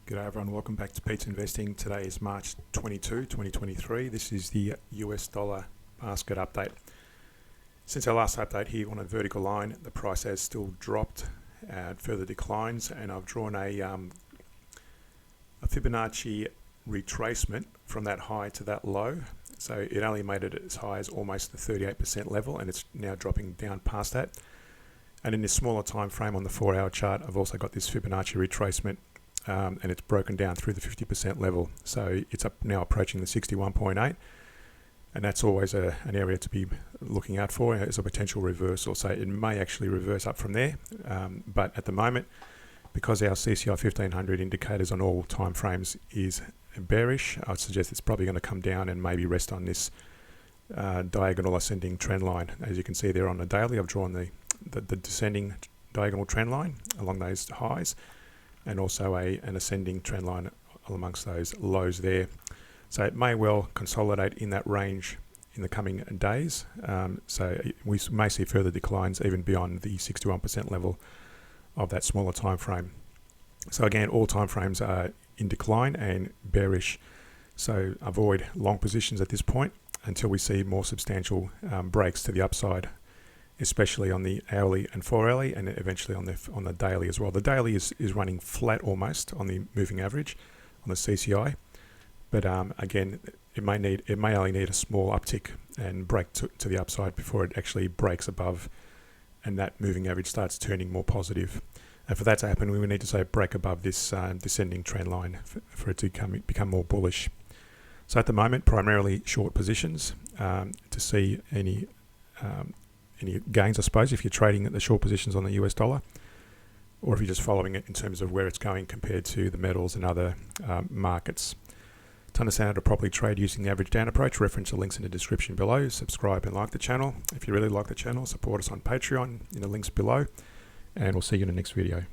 G'day everyone, welcome back to Pete's Investing. Today is March 22, 2023. This is the US dollar basket update. Since our last update here on a vertical line, the price has still dropped, further declines, and I've drawn a Fibonacci retracement from that high to that low. So it only made it as high as almost the 38% level, and it's now dropping down past that. And in this smaller time frame on the 4-hour chart, I've also got this Fibonacci retracement. And it's broken down through the 50% level, so it's up now approaching the 61.8, and that's always an area to be looking out for as a potential reversal. So it may actually reverse up from there, but at the moment, because our CCI 1500 indicators on all time frames is bearish, I'd suggest it's probably going to come down and maybe rest on this diagonal ascending trend line. As you can see there on the daily, I've drawn the descending diagonal trend line along those highs, and also an ascending trend line amongst those lows there. So it may well consolidate in that range in the coming days. So we may see further declines even beyond the 61% level of that smaller time frame. So again, all time frames are in decline and bearish. So avoid long positions at this point until we see more substantial breaks to the upside, especially on the hourly and 4-hourly, and eventually on the daily as well. The daily is running flat almost on the moving average on the CCI, but again, it may only need a small uptick and break to the upside before it actually breaks above, and that moving average starts turning more positive. And for that to happen, we would need to say break above this descending trend line for it to become more bullish. So at the moment, primarily short positions to see any gains, I suppose, if you're trading at the short positions on the US dollar, or if you're just following it in terms of where it's going compared to the metals and other markets. To understand how to properly trade using the average down approach, reference the links in the description below. Subscribe and like the channel. If you really like the channel, support us on Patreon in the links below, and we'll see you in the next video.